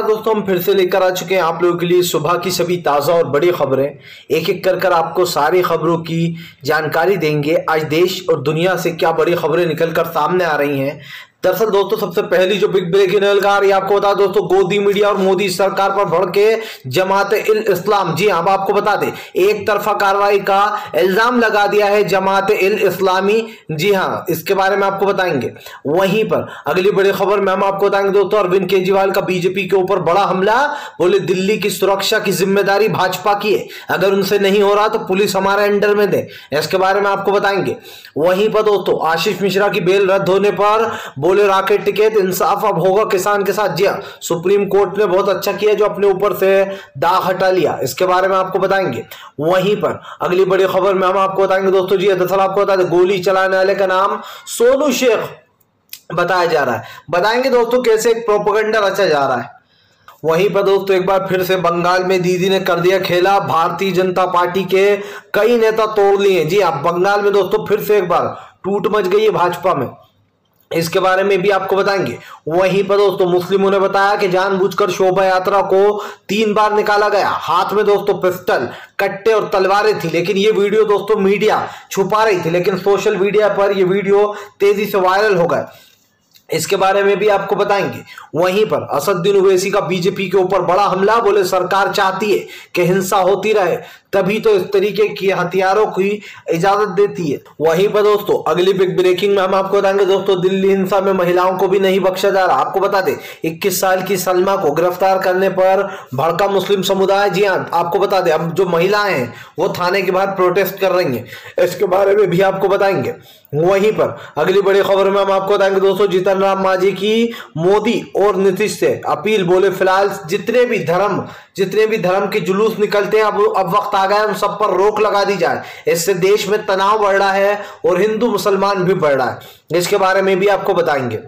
दोस्तों, हम फिर से लेकर आ चुके हैं आप लोगों के लिए सुबह की सभी ताज़ा और बड़ी खबरें। एक एक कर आपको सारी खबरों की जानकारी देंगे। आज देश और दुनिया से क्या बड़ी खबरें निकल कर सामने आ रही हैं। दरअसल दोस्तों, सबसे पहली जो बिग ब्रेकिंग न्यूज़ आ रही है आपको बता दोस्तों, गोदी मीडिया और मोदी सरकार पर भड़के जमात-ए-इस्लाम। जी हाँ, अब आपको बता दें, एक तरफा कार्रवाई का इल्जाम लगा दिया है जमात-ए-इस्लामी। जी हाँ, इसके बारे में आपको बताएंगे। वहीं पर अगली बड़ी खबर में हम आपको बताएंगे दोस्तों, अरविंद केजरीवाल का बीजेपी के ऊपर बड़ा हमला। बोले दिल्ली की सुरक्षा की जिम्मेदारी भाजपा की है, अगर उनसे नहीं हो रहा तो पुलिस हमारे अंडर में दे। इसके बारे में आपको बताएंगे। वहीं पर दोस्तों, आशीष मिश्रा की बेल रद्द होने पर बोले राकेट टिकैत, इंसाफ अब होगा किसान के साथ। जी हाँ, सुप्रीम कोर्ट ने बहुत अच्छा किया जो अपने ऊपर से दाग हटा लिया। इसके बारे में आपको बताएंगे। वहीं पर अगली बड़ी खबर में हम आपको बताएंगे दोस्तों, जी दरअसल आपको बता दें, गोली चलाने वाले का नाम सोनू शेख बताया जा रहा है। बताएंगे दोस्तों कैसे एक प्रोपेगेंडा रचा जा रहा है। वहीं पर दोस्तों, एक बार फिर से बंगाल में दीदी ने कर दिया खेला। भारतीय जनता पार्टी के कई नेता तोड़ लिए। जी हाँ, बंगाल में दोस्तों फिर से एक बार टूट मच गई है भाजपा में। इसके बारे में भी आपको बताएंगे। वहीं पर दोस्तों, मुस्लिमों ने बताया कि जानबूझकर शोभा यात्रा को 3 बार निकाला गया। हाथ में दोस्तों पिस्टल, कट्टे और तलवारें थी, लेकिन ये वीडियो दोस्तों मीडिया छुपा रही थी, लेकिन सोशल मीडिया पर ये वीडियो तेजी से वायरल हो गया। इसके बारे में भी आपको बताएंगे। वहीं पर असदुद्दीन ओवैसी का बीजेपी के ऊपर बड़ा हमला। बोले सरकार चाहती है कि हिंसा होती रहे, तभी तो इस तरीके की हथियारों की इजाजत देती है। वहीं पर दोस्तों, अगली बिग ब्रेकिंग में हम आपको बताएंगे दोस्तों, दिल्ली हिंसा में महिलाओं को भी नहीं बख्शा जा रहा। आपको बता दें, 21 साल की सलमा को गिरफ्तार करने पर भड़का मुस्लिम समुदाय। जी हाँ, आपको बता दें, अब जो महिलाएं हैं वो थाने के बाहर प्रोटेस्ट कर रही हैं। इसके बारे में भी आपको बताएंगे। वहीं पर अगली बड़ी खबर में हम आपको बताएंगे दोस्तों, जीतन राम मांझी की मोदी और नीतीश से अपील। बोले फिलहाल जितने भी धर्म के जुलूस निकलते हैं, अब वक्त आ गया उन सब पर रोक लगा दी जाए। इससे देश में तनाव बढ़ रहा है और हिंदू मुसलमान भी बढ़ रहा है। इसके बारे में भी आपको बताएंगे।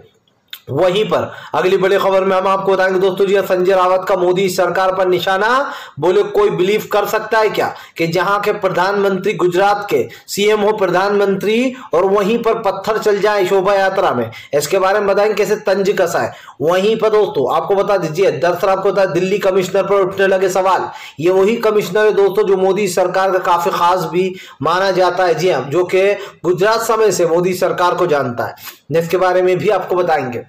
वहीं पर अगली बड़ी खबर में हम आपको बताएंगे दोस्तों, जी संजय रावत का मोदी सरकार पर निशाना। बोले कोई बिलीव कर सकता है क्या कि जहां के प्रधानमंत्री, गुजरात के सीएम हो प्रधानमंत्री, और वहीं पर पत्थर चल जाए शोभा यात्रा में। इसके बारे में बताएंगे कैसे तंज कसा है। वहीं पर दोस्तों आपको बता दीजिए, दरअसल आपको बता, दिल्ली कमिश्नर पर उठने लगे सवाल। ये वही कमिश्नर है दोस्तों जो मोदी सरकार का काफी खास भी माना जाता है। जी हाँ, जो कि गुजरात समय से मोदी सरकार को जानता है। इसके बारे में भी आपको बताएंगे।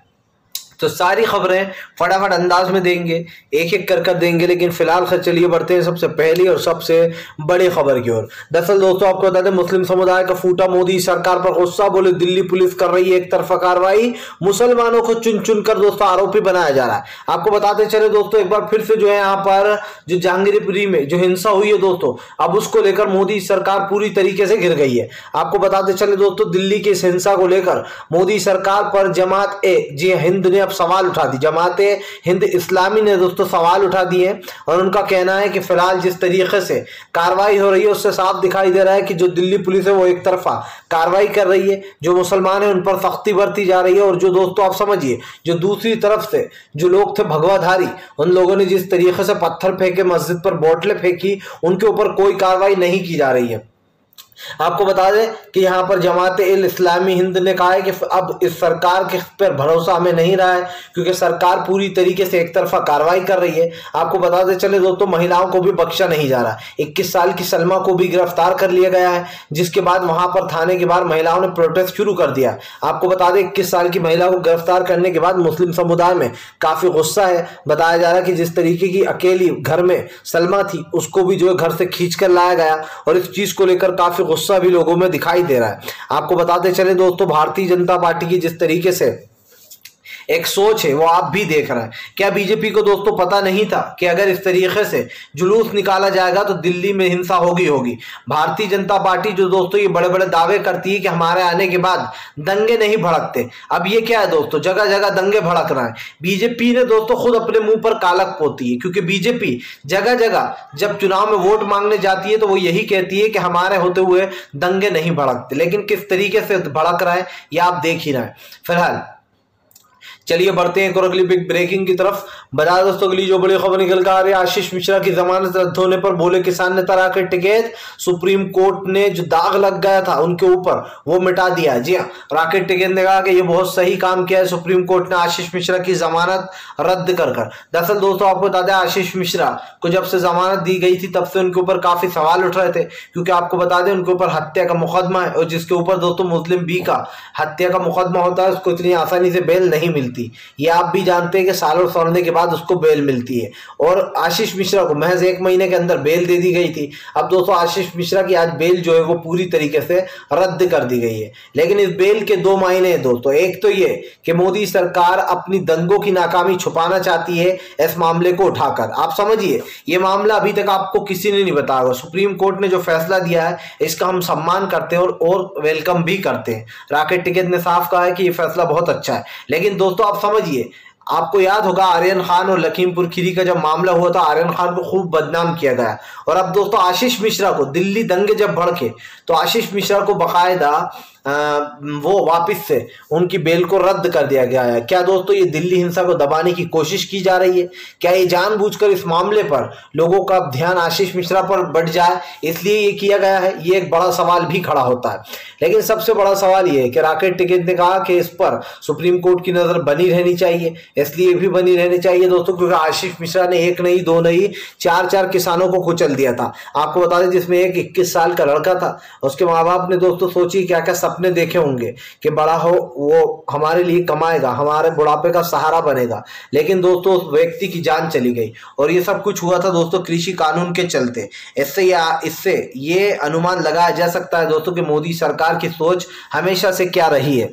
तो सारी खबरें फटाफट अंदाज में देंगे, एक एक कर देंगे, लेकिन फिलहाल चलिए बढ़ते हैं सबसे पहली और सबसे बड़ी खबर की ओर। दरअसल दोस्तों आपको बता दें, मुस्लिम समुदाय का फूटा मोदी सरकार पर गुस्सा। बोले दिल्ली पुलिस कर रही है एक तरफा कार्रवाई, मुसलमानों को चुन चुन कर दोस्तों आरोपी बनाया जा रहा है। आपको बताते चले दोस्तों, एक बार फिर से जो है यहाँ पर जो जहांगीरपुरी में जो हिंसा हुई है दोस्तों, अब उसको लेकर मोदी सरकार पूरी तरीके से घिर गई है। आपको बताते चले दोस्तों, दिल्ली की इस हिंसा को लेकर मोदी सरकार पर जमात-ए-हिंद ने सवाल उठा दी। जमात-ए-हिंद इस्लामी ने दोस्तों सवाल उठा दिए और उनका कहना है कि फिलहाल जिस तरीके से कार्रवाई हो रही है उससे साफ दिखाई दे रहा है कि जो दिल्ली पुलिस है वो एक तरफा कार्रवाई कर रही है, जो मुसलमान है उन पर सख्ती बरती जा रही है, और जो दोस्तों आप समझिए जो दूसरी तरफ से जो लोग थे भगवाधारी, उन लोगों ने जिस तरीके से पत्थर फेंके, मस्जिद पर बोतलें फेंकी, उनके ऊपर कोई कार्रवाई नहीं की जा रही है। आपको बता दें कि यहाँ पर जमात-ए-इस्लामी हिंद ने कहा है कि अब इस सरकार के पर भरोसा हमें नहीं रहा है, क्योंकि सरकार पूरी तरीके से एक तरफा कार्रवाई कर रही है। आपको बताते चले दोस्तों, महिलाओं को भी बख्शा नहीं जा रहा। 21 साल की सलमा को भी गिरफ्तार कर लिया गया है, जिसके बाद वहां पर थाने के बाहर महिलाओं ने प्रोटेस्ट शुरू कर दिया। आपको बता दें, 21 साल की महिला को गिरफ्तार करने के बाद मुस्लिम समुदाय में काफी गुस्सा है। बताया जा रहा है कि जिस तरीके की अकेली घर में सलमा थी, उसको भी जो है घर से खींच कर लाया गया, और इस चीज को लेकर काफी गुस्सा भी लोगों में दिखाई दे रहा है। आपको बताते चले दोस्तों, भारतीय जनता पार्टी की जिस तरीके से एक सोच है वो आप भी देख रहे हैं। क्या बीजेपी को दोस्तों पता नहीं था कि अगर इस तरीके से जुलूस निकाला जाएगा तो दिल्ली में हिंसा होगी। भारतीय जनता पार्टी जो दोस्तों ये बड़े बड़े दावे करती है कि हमारे आने के बाद दंगे नहीं भड़कते, अब ये क्या है दोस्तों, जगह जगह दंगे भड़क रहे हैं। बीजेपी ने दोस्तों खुद अपने मुंह पर कालक पोती है, क्योंकि बीजेपी जगह जगह जब चुनाव में वोट मांगने जाती है तो वो यही कहती है कि हमारे होते हुए दंगे नहीं भड़कते, लेकिन किस तरीके से भड़क रहा है ये आप देख ही रहे हैं। फिलहाल चलिए बढ़ते हैं एक और अगली बिग ब्रेकिंग की तरफ। बता दोस्तों अगली जो बड़ी खबर निकल कर आ रही है, आशीष मिश्रा की जमानत रद्द होने पर बोले किसान ने तरा के टिकट, सुप्रीम कोर्ट ने जो दाग लग गया था उनके ऊपर वो मिटा दिया। जी हाँ, राकेश टिकैत ने कहा कि ये बहुत सही काम किया है सुप्रीम कोर्ट ने आशीष मिश्रा की जमानत रद्द कर। दरअसल दोस्तों आपको बता दें, आशीष मिश्रा को जब से जमानत दी गई थी तब से उनके ऊपर काफी सवाल उठ रहे थे, क्योंकि आपको बता दें उनके ऊपर हत्या का मुकदमा है, और जिसके ऊपर दोस्तों मुस्लिम बी का हत्या का मुकदमा होता है उसको इतनी आसानी से बेल नहीं मिलती। ये आप भी जानते हैं कि सालों सड़ने के बाद उसको बेल मिलती है, और आशीष मिश्रा को महज 1 महीने के अंदर बेल दे दी गई थी। अब दोस्तों आशीष मिश्रा की आज बेल जो है वो पूरी तरीके से रद्द कर दी गई है। लेकिन इस बेल के 2 मायने हैं दोस्तों। एक तो ये कि मोदी सरकार अपनी दंगों की नाकामी छुपाना चाहती है इस मामले को उठाकर। आप समझिए, ये मामला अभी तक आपको किसी ने नहीं बताया। सुप्रीम कोर्ट ने जो फैसला दिया है इसका हम सम्मान करते हैं और वेलकम भी करते हैं। राकेश टिकैत ने साफ कहा है कि ये फैसला बहुत अच्छा है। लेकिन दोस्तों आप समझिए, आपको याद होगा आर्यन खान और लखीमपुर खीरी का जब मामला हुआ था, आर्यन खान को खूब बदनाम किया गया। और अब दोस्तों आशीष मिश्रा को, दिल्ली दंगे जब भड़के तो आशीष मिश्रा को बकायदा वो वापस से उनकी बेल को रद्द कर दिया गया है। क्या दोस्तों ये दिल्ली हिंसा को दबाने की कोशिश की जा रही है? क्या ये जानबूझकर इस मामले पर लोगों का ध्यान आशीष मिश्रा पर बढ़ जाए इसलिए ये किया गया है? ये एक बड़ा सवाल भी खड़ा होता है। लेकिन सबसे बड़ा सवाल ये है कि राकेश टिकैत ने कहा कि इस पर सुप्रीम कोर्ट की नजर बनी रहनी चाहिए। इसलिए भी बनी रहनी चाहिए दोस्तों क्योंकि आशीष मिश्रा ने 1 नहीं 2 नहीं 4 किसानों को कुचल दिया था। आपको बता दें, जिसमें एक 21 साल का लड़का था। उसके माँ बाप ने दोस्तों सोची क्या क्या सपने देखे होंगे कि बड़ा हो वो हमारे लिए कमाएगा, हमारे बुढ़ापे का सहारा बनेगा। लेकिन दोस्तों उस व्यक्ति की जान चली गई, और ये सब कुछ हुआ था दोस्तों कृषि कानून के चलते। इससे ये अनुमान लगाया जा सकता है दोस्तों कि मोदी सरकार की सोच हमेशा से क्या रही है।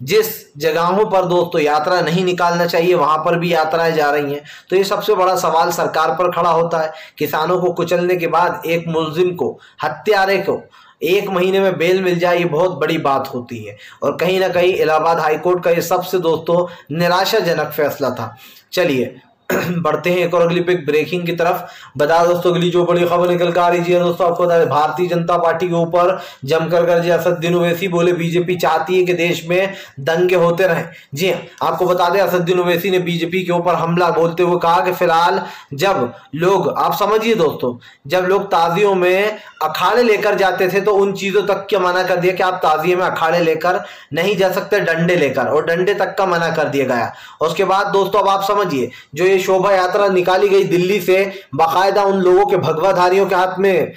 जिस जगहों पर दोस्तों यात्रा नहीं निकालना चाहिए वहां पर भी यात्राएं जा रही हैं। तो ये सबसे बड़ा सवाल सरकार पर खड़ा होता है। किसानों को कुचलने के बाद एक मुलजिम को, हत्यारे को 1 महीने में बेल मिल जाए, ये बहुत बड़ी बात होती है। और कहीं ना कहीं इलाहाबाद हाईकोर्ट का ये सबसे दोस्तों निराशाजनक फैसला था। चलिए बढ़ते हैं एक और अगली बिग ब्रेकिंग की तरफ। बता दोस्तों अगली जो बड़ी खबर निकल कर आ रही है दोस्तों, आपको बता दें भारतीय जनता पार्टी के ऊपर जमकर गर्जे असदुद्दीन ओवैसी। बोले बीजेपी चाहती है कि देश में दंगे होते रहें। जी हाँ, आपको बता दें असदुद्दीन ओवैसी ने बीजेपी के ऊपर हमला बोलते हुए कहा कि फिलहाल जब लोग, आप समझिए दोस्तों, जब लोग ताजियों में अखाड़े लेकर जाते थे तो उन चीजों तक क्या मना कर दिया कि आप ताजिए में अखाड़े लेकर नहीं जा सकते, डंडे लेकर, और डंडे तक का मना कर दिया गया। उसके बाद दोस्तों अब आप समझिए, जो ये शोभा यात्रा निकाली गई दिल्ली से, बाकायदा उन लोगों के भगवाधारियों के हाथ में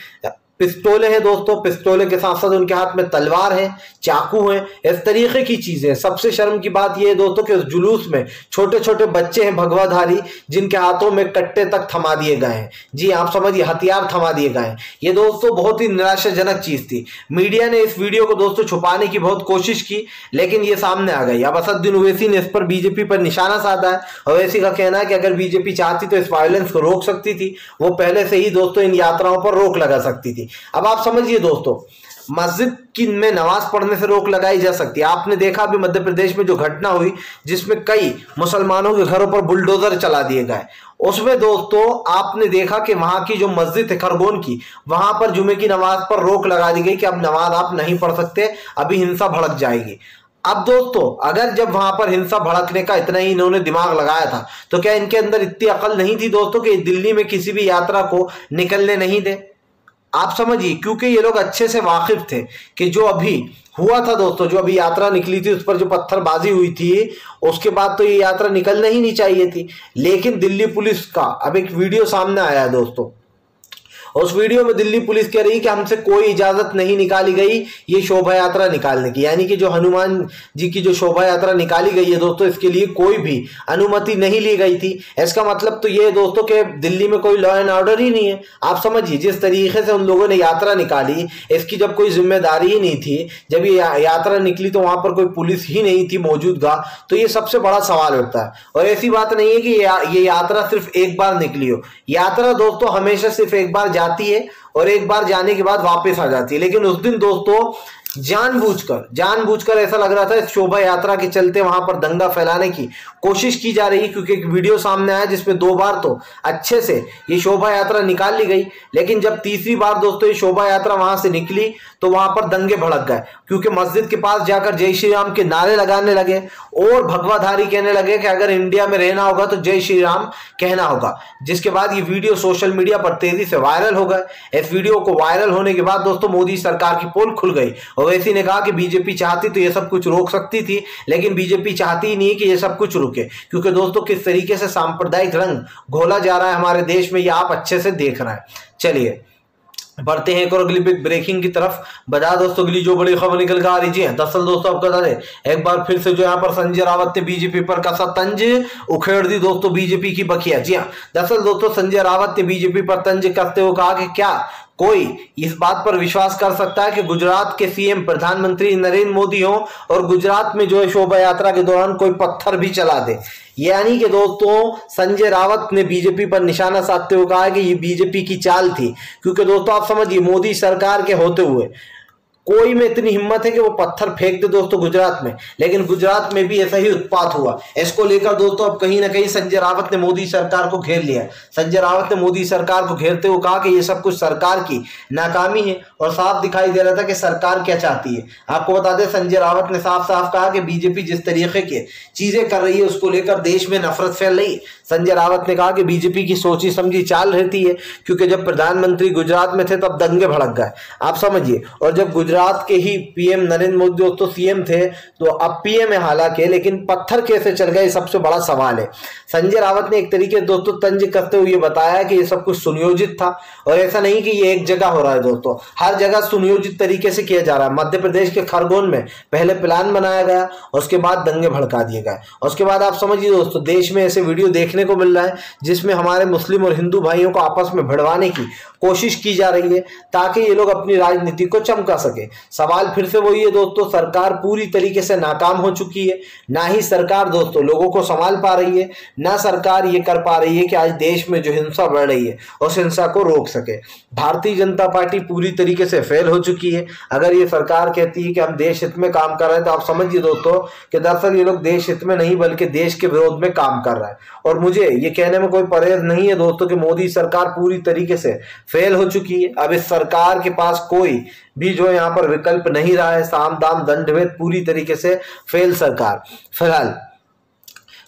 पिस्तौलें हैं दोस्तों, पिस्तौले के साथ साथ उनके हाथ में तलवार है, चाकू है, इस तरीके की चीजें। सबसे शर्म की बात यह है दोस्तों कि उस जुलूस में छोटे छोटे बच्चे हैं भगवाधारी, जिनके हाथों में कट्टे तक थमा दिए गए हैं। जी आप समझिए, हथियार थमा दिए गए हैं। ये दोस्तों बहुत ही निराशाजनक चीज थी। मीडिया ने इस वीडियो को दोस्तों छुपाने की बहुत कोशिश की, लेकिन ये सामने आ गई। अब असदुद्दीन ओवैसी ने इस पर बीजेपी पर निशाना साधा है। ओवैसी का कहना है कि अगर बीजेपी चाहती तो इस वायलेंस को रोक सकती थी, वो पहले से ही दोस्तों इन यात्राओं पर रोक लगा सकती थी। अब आप समझिए दोस्तों, मस्जिद की में नमाज पढ़ने से रोक लगाई जा सकती है। आपने देखा अभी मध्य प्रदेश में जो घटना हुई जिसमें कई मुसलमानों के घरों पर बुलडोजर चला दिए गए, उसमें दोस्तों आपने देखा कि वहां की जो मस्जिद है खरगोन की, वहां पर जुमे की नमाज पर रोक लगा दी गई कि अब नमाज आप नहीं पढ़ सकते, अभी हिंसा भड़क जाएगी। अब दोस्तों अगर जब वहां पर हिंसा भड़कने का इतना ही इन्होंने दिमाग लगाया था तो क्या इनके अंदर इतनी अकल नहीं थी दोस्तों कि दिल्ली में किसी भी यात्रा को निकलने नहीं दे? आप समझिए, क्योंकि ये लोग अच्छे से वाकिफ थे कि जो अभी हुआ था दोस्तों, जो अभी यात्रा निकली थी उस पर जो पत्थरबाजी हुई थी, उसके बाद तो ये यात्रा निकलना ही नहीं चाहिए थी। लेकिन दिल्ली पुलिस का अब एक वीडियो सामने आया है दोस्तों, उस वीडियो में दिल्ली पुलिस कह रही है कि हमसे कोई इजाजत नहीं निकाली गई ये शोभा यात्रा निकालने की, यानी कि जो हनुमान जी की जो शोभा यात्रा निकाली गई है दोस्तों, इसके लिए कोई भी अनुमति नहीं ली गई थी। इसका मतलब तो ये है दोस्तों कि दिल्ली में कोई लॉ एंड ऑर्डर ही नहीं है। आप समझिए, जिस तरीके से उन लोगों ने यात्रा निकाली, इसकी जब कोई जिम्मेदारी ही नहीं थी, जब ये यात्रा निकली तो वहां पर कोई पुलिस ही नहीं थी मौजूदगा, तो ये सबसे बड़ा सवाल उठता है। और ऐसी बात नहीं है कि ये यात्रा सिर्फ एक बार निकली हो। यात्रा दोस्तों हमेशा सिर्फ एक बार जाती है और एक बार जाने के बाद वापस आ जाती है। लेकिन उस दिन दोस्तों जानबूझकर ऐसा लग रहा था इस शोभा यात्रा के चलते वहां पर दंगा फैलाने की कोशिश की जा रही है, क्योंकि एक वीडियो सामने आया जिसमें 2 बार तो अच्छे से ये शोभा यात्रा निकाल ली गई। लेकिन जब तीसरी बार दोस्तों ये शोभा यात्रा वहां से निकली तो वहां पर दंगे भड़क गए, क्योंकि मस्जिद के पास जाकर जय श्री राम के नारे लगाने लगे और भगवाधारी कहने लगे कि अगर इंडिया में रहना होगा तो जय श्री राम कहना होगा। जिसके बाद ये वीडियो सोशल मीडिया पर तेजी से वायरल हो गए। इस वीडियो को वायरल होने के बाद दोस्तों मोदी सरकार की पोल खुल गई। ओवैसी ने कहा कि बीजेपी चाहती तो ये सब कुछ रोक सकती थी, लेकिन बीजेपी चाहती ही नहीं कि ये सब कुछ रुके, क्योंकि दोस्तों किस तरीके से सांप्रदायिक रंग घोला जा रहा है हमारे देश में, ये आप अच्छे से देख रहे हैं। चलिए बढ़ते हैं एक और अगली बिग ब्रेकिंग की तरफ। बता दोस्तों अगली जो बड़ी खबर निकल कर आ रही है, दरअसल दोस्तों आपको बता दें एक बार फिर से जो यहाँ पर संजय रावत ने बीजेपी पर कसा तंज, उखेड़ दी दोस्तों बीजेपी की बखिया। जी हाँ, दरअसल दोस्तों संजय रावत ने बीजेपी पर तंज कसते हुए कहा कि क्या कोई इस बात पर विश्वास कर सकता है कि गुजरात के सीएम प्रधानमंत्री नरेंद्र मोदी हो और गुजरात में जो है शोभा यात्रा के दौरान कोई पत्थर भी चला दे। यानी कि दोस्तों संजय रावत ने बीजेपी पर निशाना साधते हुए कहा कि ये बीजेपी की चाल थी, क्योंकि दोस्तों आप समझिए मोदी सरकार के होते हुए कोई में इतनी हिम्मत है कि वो पत्थर फेंक दे दोस्तों गुजरात में, लेकिन गुजरात में भी ऐसा ही उत्पात हुआ। इसको लेकर दोस्तों अब कहीं ना कहीं संजय रावत ने मोदी सरकार को घेर लिया। संजय रावत ने मोदी सरकार को घेरते हुए कहा कि ये सब कुछ सरकार की नाकामी है और साफ दिखाई दे रहा था कि सरकार क्या चाहती है। आपको बता दें संजय रावत ने साफ साफ कहा कि बीजेपी जिस तरीके की चीजें कर रही है उसको लेकर देश में नफरत फैल रही। संजय रावत ने कहा कि बीजेपी की सोची समझी चाल रहती है, क्योंकि जब प्रधानमंत्री गुजरात में थे तब दंगे भड़क गए, आप समझिए। और जब गुजरात के ही पीएम नरेंद्र मोदी दोस्तों सीएम थे, तो अब पीएम है हालांकि, लेकिन पत्थर कैसे चल गए सबसे बड़ा सवाल है। संजय रावत ने एक तरीके दोस्तों तंज करते हुए बताया कि ये सब कुछ सुनियोजित था और ऐसा नहीं कि ये एक जगह हो रहा है दोस्तों, हर जगह सुनियोजित तरीके से किया जा रहा है। मध्य प्रदेश के खरगोन में पहले प्लान बनाया गया, उसके बाद दंगे भड़का दिए गए, उसके बाद आप समझिए दोस्तों देश में ऐसे वीडियो देखने को मिल रहा है जिसमें हमारे मुस्लिम और हिंदू भाइयों को आपस में भिड़वाने की कोशिश की जा रही है ताकि ये लोग अपनी राजनीति को चमका सके। सवाल फिर से वही है दोस्तों, सरकार पूरी तरीके से नाकाम हो चुकी है। ना ही सरकार दोस्तों लोगों को संभाल पा रही है, ना सरकार ये कर पा रही है कि आज देश में जो हिंसा बढ़ रही है उस हिंसा को रोक सके। भारतीय जनता पार्टी पूरी तरीके से फेल हो चुकी है। अगर ये सरकार कहती है कि हम देश हित में काम कर रहे हैं, तो आप समझिए दोस्तों कि दरअसल ये लोग देश हित में नहीं बल्कि देश के विरोध में काम कर रहा है। और मुझे ये कहने में कोई परहेज नहीं है दोस्तों कि मोदी सरकार पूरी तरीके से फेल हो चुकी है। अब इस सरकार के पास कोई भी जो यहाँ पर विकल्प नहीं रहा है। साम दाम दंड भेद पूरी तरीके से फेल सरकार फिलहाल।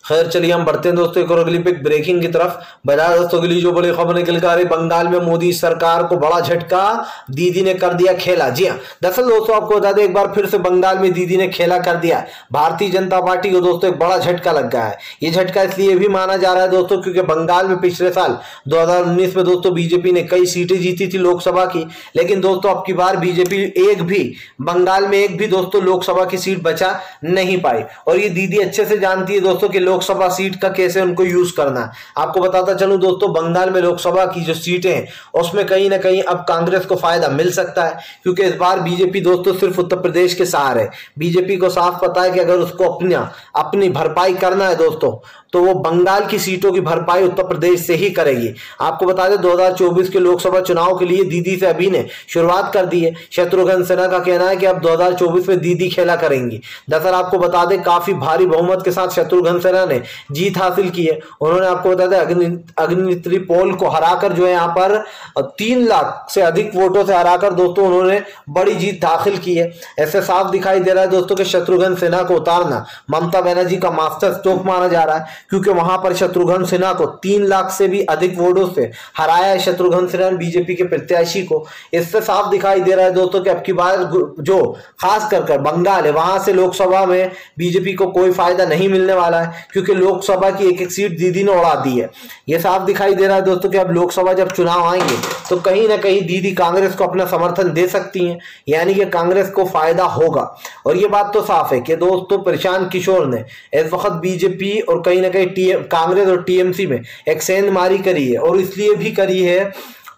खैर चलिए हम बढ़ते हैं दोस्तों एक और अगली बिग ब्रेकिंग की तरफ। बता दोस्तों अगली जो बड़ी खबर निकल कर आ रही, बंगाल में मोदी सरकार को बड़ा झटका, दीदी ने कर दिया खेला। जी हाँ, दरअसल दोस्तों आपको बता दें एक बार फिर से बंगाल में दीदी ने खेला कर दिया। भारतीय जनता पार्टी को दोस्तों एक बड़ा झटका लग गया है। ये झटका इसलिए भी माना जा रहा है दोस्तों क्योंकि बंगाल में पिछले साल 2019 में दोस्तों बीजेपी ने कई सीटें जीती थी लोकसभा की, लेकिन दोस्तों अब की बार बीजेपी बंगाल में एक भी दोस्तों लोकसभा की सीट बचा नहीं पाई। और ये दीदी अच्छे से जानती है दोस्तों कि लोकसभा सीट का कैसे उनको यूज करना है। आपको बताता चलूं दोस्तों बंगाल में लोकसभा की जो सीटें हैं उसमें कहीं ना कहीं अब कांग्रेस को फायदा मिल सकता है, क्योंकि इस बार बीजेपी दोस्तों सिर्फ उत्तर प्रदेश के सहारे है। बीजेपी को साफ पता है कि अगर उसको अपनी भरपाई करना है दोस्तों तो वो बंगाल की सीटों की भरपाई उत्तर प्रदेश से ही करेगी। आपको बता दें 2024 के लोकसभा चुनाव के लिए दीदी से अभी ने शुरुआत कर दी है। शत्रुघ्न सिन्हा का कहना है कि अब 2024 में दीदी खेला करेंगी। दरअसल आपको बता दें काफी भारी बहुमत के साथ शत्रुघ्न सिन्हा ने जीत हासिल की है। उन्होंने आपको बता दें अग्निहोत्री पोल को हराकर जो है यहाँ पर 3 लाख से अधिक वोटों से हराकर दोस्तों उन्होंने बड़ी जीत हासिल की है। ऐसे साफ दिखाई दे रहा है दोस्तों कि शत्रुघ्न सिन्हा को उतारना ममता बनर्जी का मास्टर स्ट्रोक माना जा रहा है, क्योंकि वहां पर शत्रुघ्न सिन्हा को 3 लाख से भी अधिक वोटों से हराया है शत्रुघ्न सिन्हा बीजेपी के प्रत्याशी को। इससे साफ दिखाई दे रहा है दोस्तों कि अब की बार जो खास कर बंगाल है वहां से लोकसभा में बीजेपी को कोई फायदा नहीं मिलने वाला है, क्योंकि लोकसभा की एक सीट दीदी ने उड़ा दी है। यह साफ दिखाई दे रहा है दोस्तों कि अब लोकसभा जब चुनाव आएंगे तो कहीं ना कहीं दीदी कांग्रेस को अपना समर्थन दे सकती हैं, यानी कि कांग्रेस को फायदा होगा। और ये बात तो साफ है कि दोस्तों प्रशांत किशोर ने इस वक्त बीजेपी और कहीं ना कहीं कांग्रेस और टीएमसी में एक सेंधमारी करी है, और इसलिए भी करी है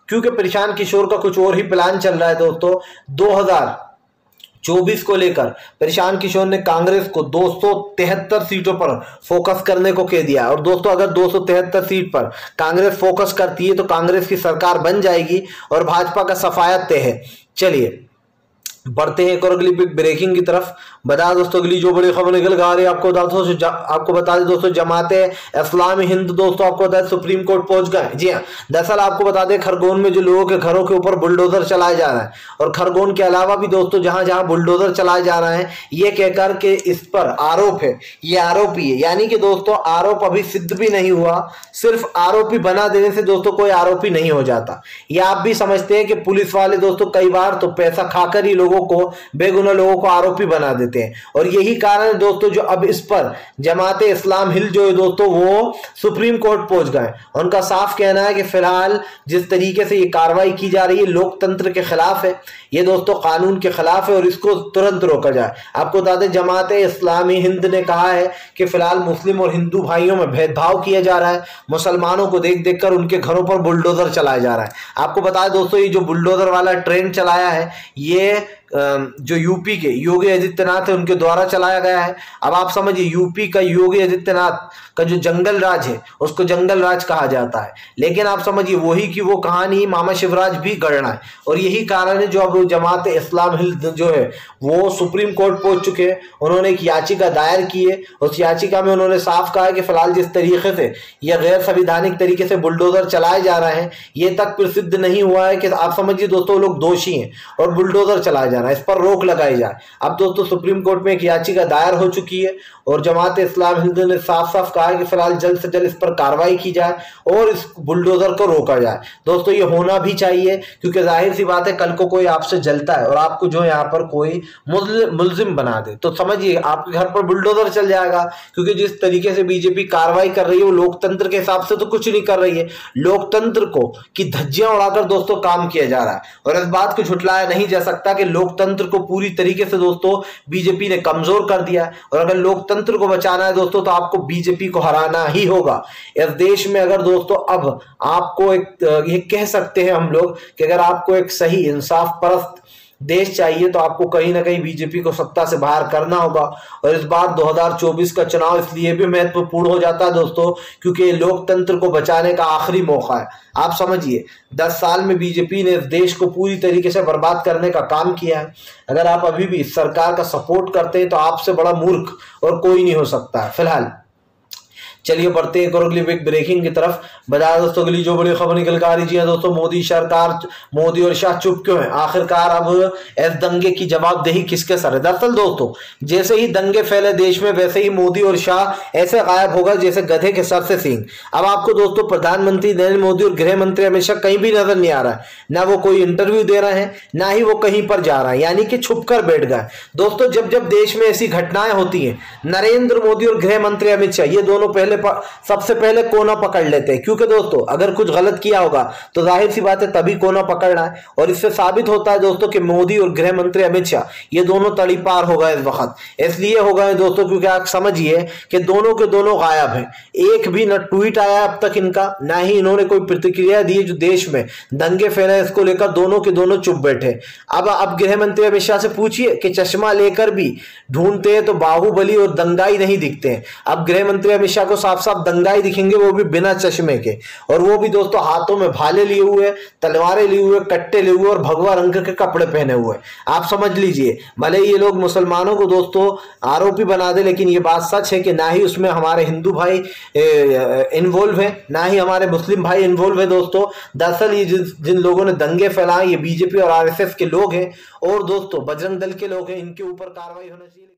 क्योंकि प्रशांत किशोर का कुछ और ही प्लान चल रहा है दोस्तों। 2024 को लेकर प्रशांत किशोर ने कांग्रेस को 273 सीटों पर फोकस करने को कह दिया। और दोस्तों अगर 273 सीट पर कांग्रेस फोकस करती है तो कांग्रेस की सरकार बन जाएगी और भाजपा का सफाया तय है। चलिए बढ़ते हैं एक और अगली बिग ब्रेकिंग की तरफ। बता दोस्तों अगली जो बड़ी खबर निकल कर आ रही है, आपको बता दें दोस्तों, जमाते इस्लामी हिंद दोस्तों आपको बता दें सुप्रीम कोर्ट पहुंच गए। जी हाँ, दरअसल आपको बता दें खरगोन में जो लोगों के घरों के ऊपर बुलडोजर चलाया जा रहा है, और खरगोन के अलावा भी दोस्तों जहां जहां बुलडोजर चलाए जा रहे हैं, ये कहकर के इस पर आरोप है, ये आरोपी है, यानी कि दोस्तों आरोप अभी सिद्ध भी नहीं हुआ, सिर्फ आरोपी बना देने से दोस्तों कोई आरोपी नहीं हो जाता। ये आप भी समझते हैं कि पुलिस वाले दोस्तों कई बार तो पैसा खाकर ही लोगों को, बेगुनाह लोगों को आरोपी बना देते हैं, और यही कारण है दोस्तों जो अब इस पर जमाते इस्लाम हिंद जो है दोस्तों वो सुप्रीम कोर्ट पहुंच गए। उनका साफ कहना है कि फिलहाल जिस तरीके से ये कार्रवाई की जा रही है लोकतंत्र के खिलाफ है, ये दोस्तों कानून के खिलाफ है, और इसको तुरंत रोका जाए। आपको बता दें जमाते इस्लामी हिंद ने कहा है कि फिलहाल मुस्लिम और हिंदू भाइयों में भेदभाव किया जा रहा है, मुसलमानों को देख देख कर उनके घरों पर बुलडोजर चलाया जा रहा है। आपको बताएं दोस्तों ये जो बुलडोजर वाला ट्रेन चलाया है, ये जो यूपी के योगी आदित्यनाथ है उनके द्वारा चलाया गया है। अब आप समझिए यूपी का योगी आदित्यनाथ का जो जंगल राज है उसको जंगल राज कहा जाता है, लेकिन आप समझिए वही की वो कहानी मामा शिवराज भी गढ़ना है, और यही कारण है जो अब जमात इस्लाम हिंद जो है वो सुप्रीम कोर्ट पहुंच चुके हैं। उन्होंने एक याचिका दायर की है, उस याचिका में उन्होंने साफ कहा है कि फिलहाल जिस तरीके से यह गैर संवैधानिक तरीके से बुलडोजर चलाए जा रहे हैं, ये तक प्रसिद्ध नहीं हुआ है कि आप समझिए दोस्तों लोग दोषी हैं और बुलडोजर चलाए जा रहा है, इस पर रोक लगाई जाए। अब दोस्तों सुप्रीम कोर्ट में एक याचिका दायर हो चुकी है, और जमात इस्लाम हिंद ने साफ साफ कहा है कि फिलहाल जल्द से जल्द इस पर कार्रवाई की जाए और इस बुलडोजर को रोका जाए। दोस्तों ये होना भी चाहिए, क्योंकि जाहिर सी बात है कल को कोई आपसे जलता है और आपको जो यहाँ पर कोई मुल्जिम बना दे तो समझिए आपके घर पर बुलडोजर चल जाएगा, क्योंकि जिस तरीके से बीजेपी कार्रवाई कर रही है वो लोकतंत्र के हिसाब से तो कुछ नहीं कर रही है, लोकतंत्र को की धज्जियां उड़ाकर दोस्तों काम किया जा रहा है। और इस बात को झुटलाया नहीं जा सकता कि लोकतंत्र को पूरी तरीके से दोस्तों बीजेपी ने कमजोर कर दिया है, और अगर लोकतंत्र को बचाना है दोस्तों तो आपको बीजेपी को हराना ही होगा। इस देश में अगर दोस्तों अब आपको एक ये कह सकते हैं हम लोग कि अगर आपको एक सही इंसाफ परस्त देश चाहिए तो आपको कहीं ना कहीं बीजेपी को सत्ता से बाहर करना होगा। और इस बार 2024 का चुनाव इसलिए भी महत्वपूर्ण हो जाता है दोस्तों क्योंकि लोकतंत्र को बचाने का आखिरी मौका है। आप समझिए 10 साल में बीजेपी ने इस देश को पूरी तरीके से बर्बाद करने का काम किया है। अगर आप अभी भी इस सरकार का सपोर्ट करते हैं तो आपसे बड़ा मूर्ख और कोई नहीं हो सकता है। फिलहाल चलिए बढ़ते हैं अगली बिग ब्रेकिंग की तरफ। बता दोस्तों अगली जो बड़ी खबर निकल कर आ रही है दोस्तों, मोदी सरकार, मोदी और शाह चुप क्यों है, आखिरकार अब इस दंगे की जवाबदेही किसके सर है। दरअसल दोस्तों जैसे ही दंगे फैले देश में वैसे ही मोदी और शाह ऐसे गायब होगा जैसे गधे के सर से सींग। अब आपको दोस्तों प्रधानमंत्री नरेंद्र मोदी और गृह मंत्री अमित शाह कहीं भी नजर नहीं आ रहा है, ना वो कोई इंटरव्यू दे रहे हैं ना ही वो कहीं पर जा रहा है, यानी कि छुप कर बैठ गए। दोस्तों जब जब देश में ऐसी घटनाएं होती हैं नरेंद्र मोदी और गृह मंत्री अमित शाह ये दोनों सबसे पहले कोना पकड़ लेते हैं, क्योंकि दोस्तों अगर कुछ गलत किया होगा तो जाहिर सी बात है तभी कोना पकड़ना है। और इससे साबित होता है दोस्तों कि मोदी और गृह मंत्री अमित शाह ये दोनों तड़ी पार हो गए इस वक्त, इसलिए हो गए दोस्तों क्योंकि आप समझिए कि दोनों के दोनों गायब हैं। एक भी न ट्वीट आया अब तक इनका, ना ही इन्होंने कोई प्रतिक्रिया दी। जो देश में दंगे फैले इसको लेकर दोनों के दोनों चुप बैठे। अब गृह मंत्री अमित शाह से पूछिए कि चश्मा लेकर भी ढूंढते हैं तो बाहुबली और दंगाई नहीं दिखते हैं। अब गृह मंत्री अमित शाह को साफ साफ दंगाई दिखेंगे, वो भी बिना चश्मे के, और वो भी दोस्तों हाथों में भाले लिए हुए, तलवारें लिए हुए, कट्टे लिए हुए और भगवा रंग के कपड़े पहने हुए। आप समझ लीजिए भले ये लोग मुसलमानों को दोस्तों आरोपी बना दे, लेकिन ये बात सच है कि ना ही उसमें हमारे हिंदू भाई इन्वॉल्व है ना ही हमारे मुस्लिम भाई इन्वॉल्व है। दोस्तों दरअसल ये जिन लोगों ने दंगे फैलाए ये बीजेपी और आरएसएस के लोग हैं और दोस्तों बजरंग दल के लोग हैं, इनके ऊपर कार्रवाई होनी चाहिए।